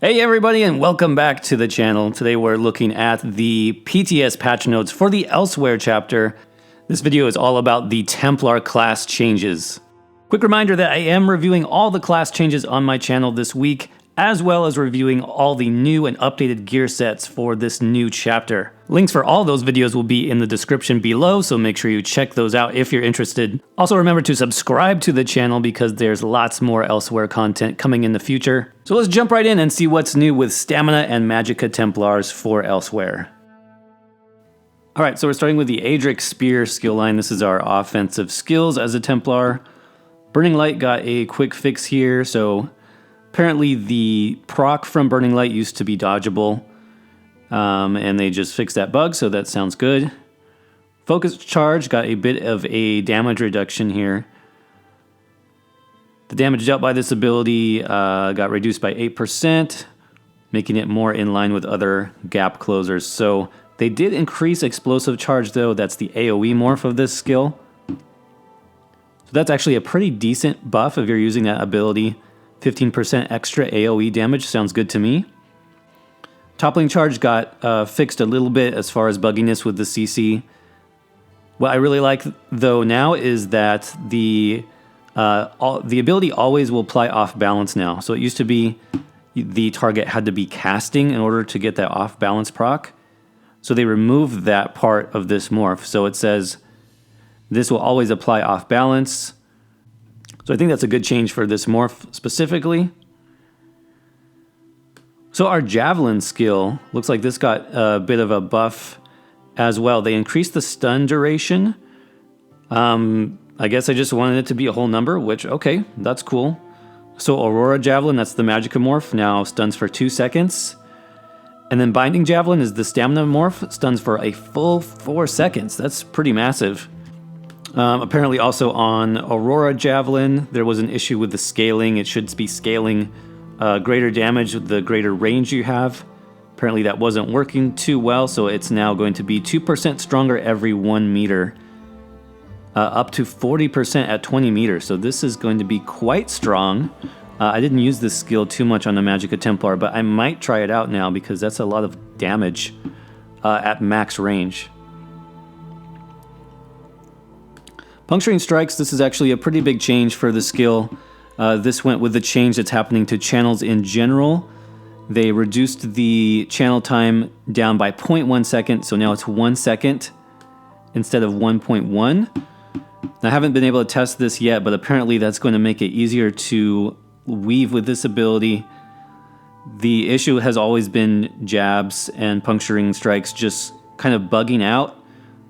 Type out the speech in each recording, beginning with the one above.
Hey everybody, and welcome back to the channel. Today we're looking at the PTS patch notes for the Elsweyr chapter. This video is all about the Templar class changes. Quick reminder that I am reviewing all the class changes on my channel this week, as well as reviewing all the new and updated gear sets for this new chapter. Links for all those videos will be in the description below, so make sure you check those out if you're interested. Also remember to subscribe to the channel because there's lots more Elsweyr content coming in the future. So let's jump right in and see what's new with Stamina and Magicka Templars for Elsweyr. Alright, so we're starting with the Aedric Spear skill line. This is our offensive skills as a Templar. Burning Light got a quick fix here, so apparently the proc from Burning Light used to be dodgeable, and they just fixed that bug, so that sounds good. Focus Charge got a bit of a damage reduction here. The damage dealt by this ability got reduced by 8%, making it more in line with other gap closers. So they did increase Explosive Charge though, that's the AoE morph of this skill. So that's actually a pretty decent buff if you're using that ability. 15% extra AoE damage sounds good to me. Toppling Charge got fixed a little bit as far as bugginess with the CC. What I really like though now is that the ability always will apply off balance now. So it used to be the target had to be casting in order to get that off balance proc. So they removed that part of this morph. So it says this will always apply off balance. So I think that's a good change for this morph specifically. So our Javelin skill, looks like this got a bit of a buff as well. They increased the stun duration. I guess I just wanted it to be a whole number, which, okay, that's cool. So Aurora Javelin, that's the Magicka morph, now stuns for 2 seconds. And then Binding Javelin is the Stamina morph, stuns for a full 4 seconds. That's pretty massive. Apparently also on Aurora Javelin, there was an issue with the scaling. It should be scaling greater damage with the greater range you have. Apparently that wasn't working too well, so it's now going to be 2% stronger every 1 meter. Up to 40% at 20 meters, so this is going to be quite strong. I didn't use this skill too much on the Magicka Templar, but I might try it out now because that's a lot of damage at max range. Puncturing Strikes, this is actually a pretty big change for the skill. This went with the change that's happening to channels in general. They reduced the channel time down by 0.1 second, so now it's 1 second instead of 1.1. I haven't been able to test this yet, but apparently that's going to make it easier to weave with this ability. The issue has always been jabs and puncturing strikes just kind of bugging out,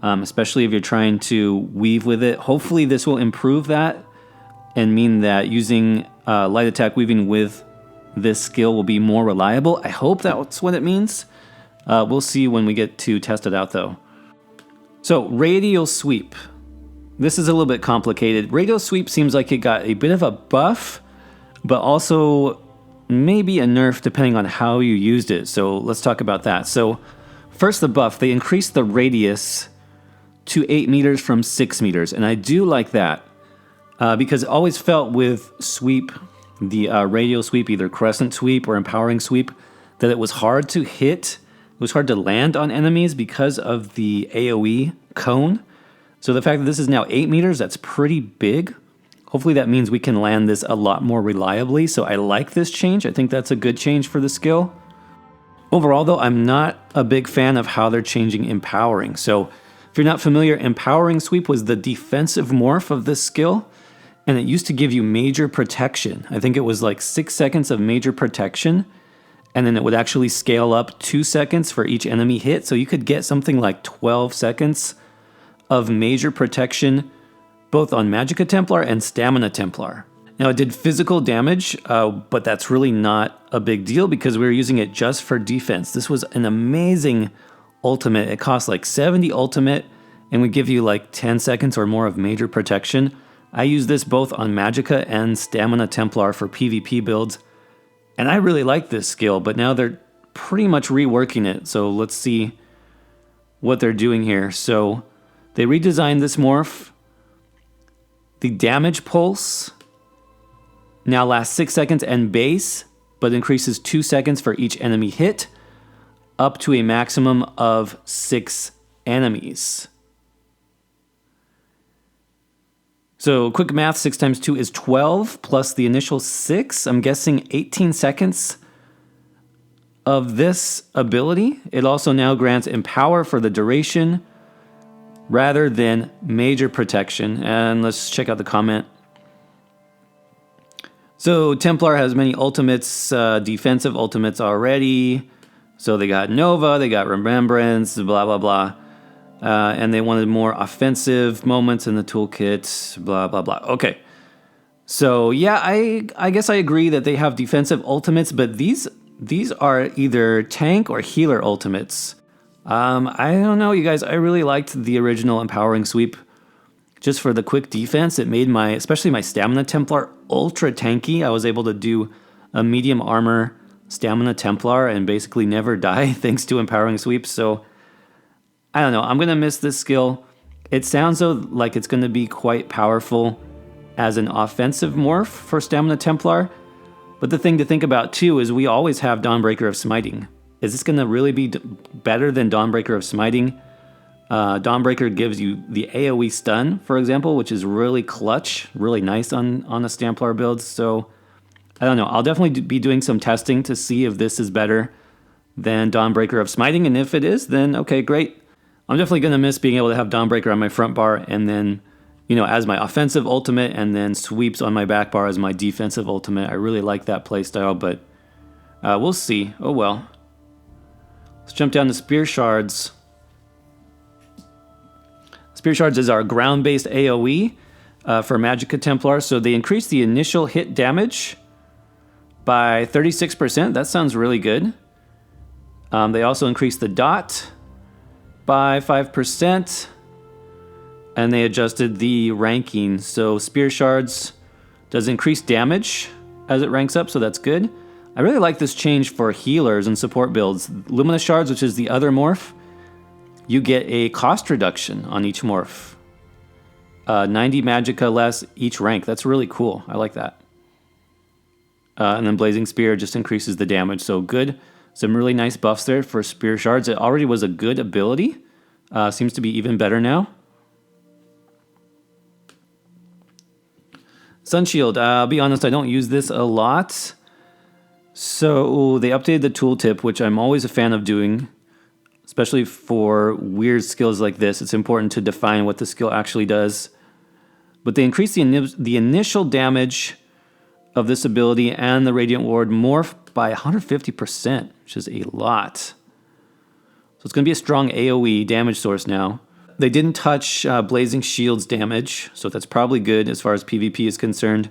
especially if you're trying to weave with it. Hopefully this will improve that and mean that using light attack weaving with this skill will be more reliable. I hope that's what it means. We'll see when we get to test it out though. So Radial Sweep. This is a little bit complicated. Radial Sweep seems like it got a bit of a buff, but also maybe a nerf depending on how you used it. So let's talk about that. So first the buff, they increased the radius to 8 meters from 6 meters. And I do like that because it always felt with sweep, the radial sweep, either crescent sweep or empowering sweep, that it was hard to hit. It was hard to land on enemies because of the AoE cone. So the fact that this is now 8 meters, that's pretty big. Hopefully that means we can land this a lot more reliably. So I like this change. I think that's a good change for the skill. Overall though, I'm not a big fan of how they're changing empowering. So if you're not familiar, empowering sweep was the defensive morph of this skill. And it used to give you major protection. I think it was like 6 seconds of major protection. And then it would actually scale up 2 seconds for each enemy hit. So you could get something like 12 seconds of major protection, both on Magicka Templar and Stamina Templar. Now it did physical damage, but that's really not a big deal because we were using it just for defense. This was an amazing ultimate. It cost like 70 ultimate and would give you like 10 seconds or more of major protection. I use this both on Magicka and Stamina Templar for PvP builds, and I really like this skill, but now they're pretty much reworking it. So let's see what they're doing here. So they redesigned this morph. The damage pulse now lasts 6 seconds and base but increases 2 seconds for each enemy hit, up to a maximum of 6 enemies. So quick math, 6 times 2 is 12, plus the initial 6. I'm guessing 18 seconds of this ability. It also now grants Empower for the duration rather than Major Protection. And let's check out the comment. So Templar has many ultimates, defensive ultimates already. So they got Nova, they got Remembrance, blah, blah, blah. And they wanted more offensive moments in the toolkit, blah, blah, blah. Okay. So yeah, I guess I agree that they have defensive ultimates, but these are either tank or healer ultimates. I don't know, you guys. I really liked the original Empowering Sweep. Just for the quick defense, it made especially my Stamina Templar ultra tanky. I was able to do a medium armor Stamina Templar and basically never die thanks to Empowering Sweep. So I don't know. I'm going to miss this skill. It sounds like it's going to be quite powerful as an offensive morph for Stamina Templar. But the thing to think about too is we always have Dawnbreaker of Smiting. Is this going to really be better than Dawnbreaker of Smiting? Dawnbreaker gives you the AoE stun, for example, which is really clutch, really nice on a Stamplar build. So I don't know. I'll definitely be doing some testing to see if this is better than Dawnbreaker of Smiting. And if it is, then okay, great. I'm definitely going to miss being able to have Dawnbreaker on my front bar and then, as my offensive ultimate, and then sweeps on my back bar as my defensive ultimate. I really like that playstyle, but we'll see. Oh well. Let's jump down to Spear Shards. Spear Shards is our ground-based AoE for Magicka Templar. So they increase the initial hit damage by 36%. That sounds really good. They also increase the dot by 5%. And they adjusted the ranking. So Spear Shards does increase damage as it ranks up, so that's good. I really like this change for healers and support builds. Luminous Shards, which is the other morph, you get a cost reduction on each morph. 90 Magicka less each rank. That's really cool. I like that. And then Blazing Spear just increases the damage. So good. Some really nice buffs there for Spear Shards. It already was a good ability. Seems to be even better now. Sunshield. I'll be honest, I don't use this a lot. So they updated the tooltip, which I'm always a fan of doing. Especially for weird skills like this, it's important to define what the skill actually does. But they increase the initial damage of this ability and the Radiant Ward morph by 150%, which is a lot. So it's going to be a strong AoE damage source now. They didn't touch Blazing Shield's damage, so that's probably good as far as PvP is concerned.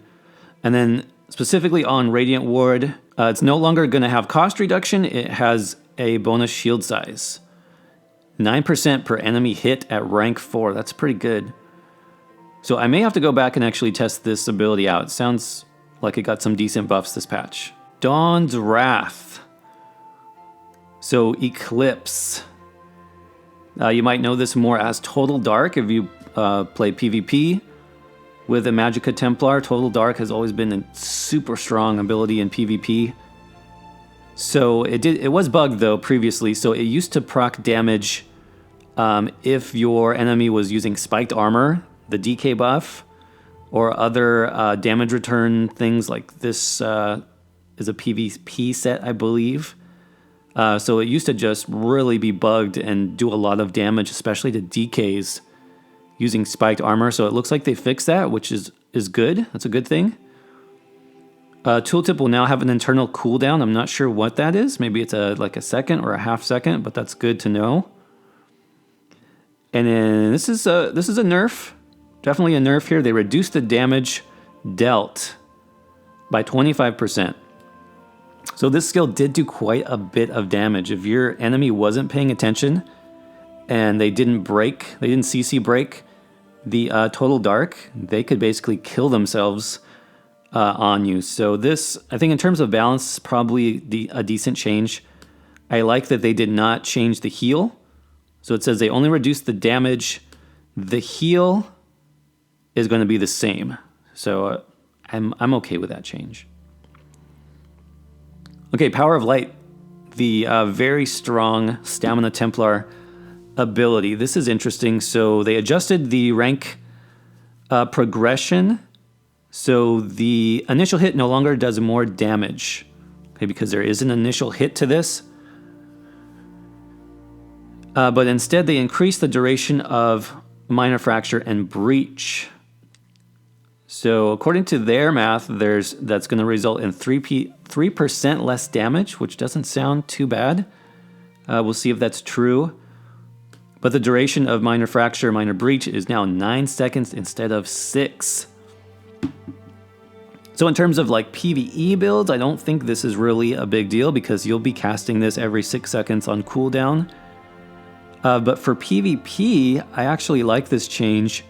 And then specifically on Radiant Ward, it's no longer going to have cost reduction. It has a bonus shield size. 9% per enemy hit at rank 4. That's pretty good. So I may have to go back and actually test this ability out. It sounds like it got some decent buffs this patch. Dawn's Wrath. So Eclipse. You might know this more as Total Dark if you play PvP with a Magicka Templar. Total Dark has always been a super strong ability in PvP. So it was bugged though previously. So it used to proc damage if your enemy was using spiked armor, the DK buff, or other damage return things like this is a PvP set, I believe. So it used to just really be bugged and do a lot of damage, especially to DKs using spiked armor. So it looks like they fixed that, which is good. That's a good thing. Tooltip will now have an internal cooldown. I'm not sure what that is. Maybe it's like a second or a half second, but that's good to know. And then this is a nerf. Definitely a nerf here. They reduced the damage dealt by 25%. So this skill did do quite a bit of damage. If your enemy wasn't paying attention and they didn't CC break the Total Dark, they could basically kill themselves on you. So this, I think in terms of balance, is probably a decent change. I like that they did not change the heal. So it says they only reduced the damage. The heal is going to be the same. So I'm okay with that change. Okay, Power of Light, the very strong Stamina Templar ability. This is interesting. So they adjusted the rank progression. So the initial hit no longer does more damage. Okay, because there is an initial hit to this. But instead they increase the duration of Minor Fracture and Breach. So according to their math, that's going to result in 3% less damage, which doesn't sound too bad. We'll see if that's true. But the duration of Minor Fracture, Minor Breach is now 9 seconds instead of 6. So in terms of like PvE builds, I don't think this is really a big deal because you'll be casting this every 6 seconds on cooldown. But for PvP, I actually like this change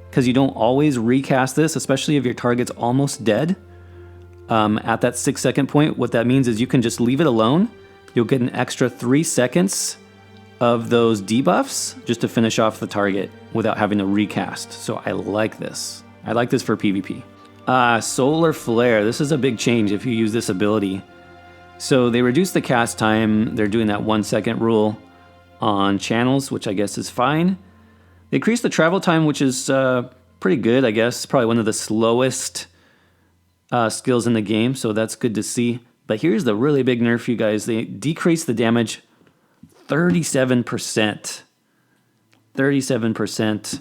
because you don't always recast this, especially if your target's almost dead. At that 6 second point, what that means is you can just leave it alone. You'll get an extra 3 seconds of those debuffs just to finish off the target without having to recast. So I like this. I like this for PvP. Solar Flare. This is a big change if you use this ability. So they reduced the cast time. They're doing that 1 second rule on channels, which I guess is fine. They increased the travel time, which is pretty good, I guess. Probably one of the slowest skills in the game, so that's good to see. But here's the really big nerf, you guys. They decreased the damage 37%. 37%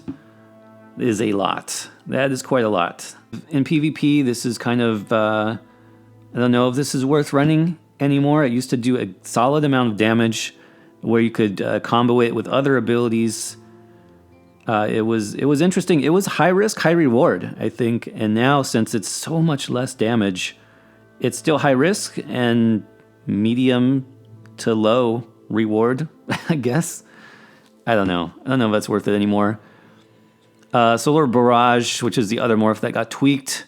is a lot. That is quite a lot. In PvP, this is kind of, I don't know if this is worth running anymore. It used to do a solid amount of damage where you could combo it with other abilities. It was interesting. It was high risk, high reward, I think. And now, since it's so much less damage, it's still high risk and medium to low reward, I guess. I don't know. I don't know if that's worth it anymore. Solar Barrage, which is the other morph that got tweaked.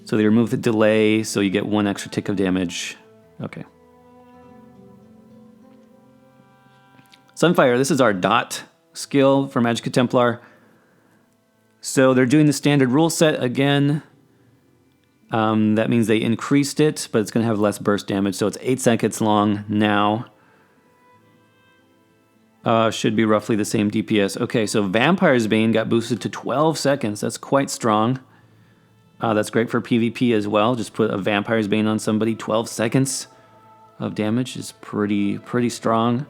So they removed the delay, so you get 1 extra tick of damage. Okay. Sunfire, this is our dot skill for Magicka Templar. So they're doing the standard rule set again. That means they increased it, but it's going to have less burst damage. So it's 8 seconds long now. Should be roughly the same DPS. Okay, so Vampire's Bane got boosted to 12 seconds. That's quite strong. That's great for PvP as well. Just put a Vampire's Bane on somebody. 12 seconds of damage is pretty strong.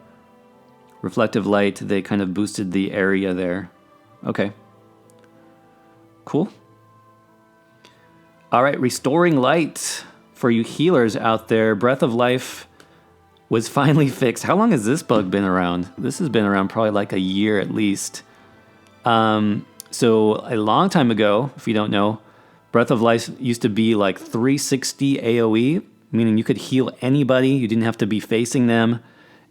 Reflective Light, they kind of boosted the area there. Okay. Cool. All right, Restoring Light for you healers out there. Breath of Life was finally fixed. How long has this bug been around? This has been around probably like a year at least. So a long time ago, if you don't know, Breath of Life used to be like 360 AoE, meaning you could heal anybody. You didn't have to be facing them.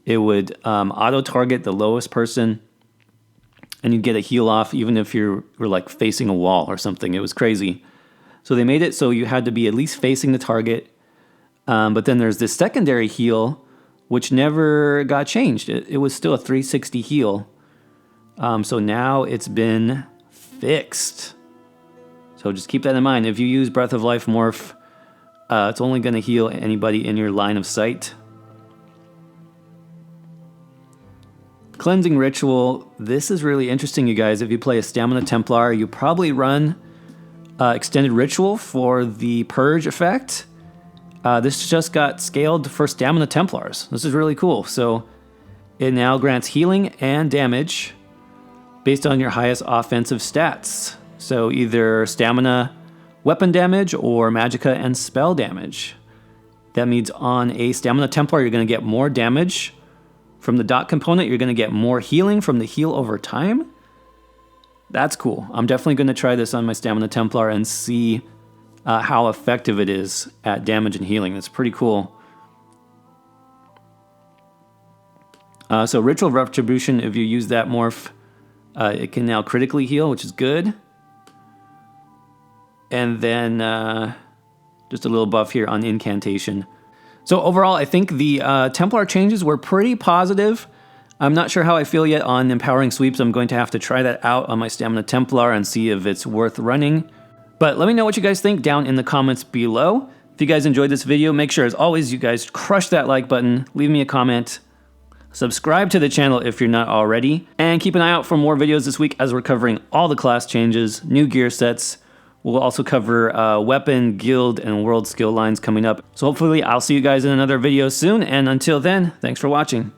It would auto-target the lowest person, and you'd get a heal off even if you were like facing a wall or something. It was crazy. So they made it so you had to be at least facing the target. But then there's this secondary heal, which never got changed. It was still a 360 heal. So now it's been fixed. So just keep that in mind. If you use Breath of Life Morph, it's only going to heal anybody in your line of sight. Cleansing Ritual. This is really interesting, you guys. If you play a Stamina Templar, you probably run Extended Ritual for the Purge effect. This just got scaled for Stamina Templars. This is really cool. So it now grants healing and damage based on your highest offensive stats. So either Stamina weapon damage or Magicka and spell damage. That means on a Stamina Templar, you're going to get more damage from the dot component. You're going to get more healing from the heal over time. That's cool. I'm definitely going to try this on my Stamina Templar and see how effective it is at damage and healing. That's pretty cool. So Ritual of Retribution, if you use that morph, it can now critically heal, which is good. And then just a little buff here on Incantation. So overall, I think the Templar changes were pretty positive. I'm not sure how I feel yet on Empowering Sweeps. I'm going to have to try that out on my Stamina Templar and see if it's worth running. But let me know what you guys think down in the comments below. If you guys enjoyed this video, make sure as always you guys crush that like button, leave me a comment, subscribe to the channel if you're not already, and keep an eye out for more videos this week as we're covering all the class changes, new gear sets. We'll also cover weapon, guild, and world skill lines coming up. So hopefully I'll see you guys in another video soon, and until then, thanks for watching.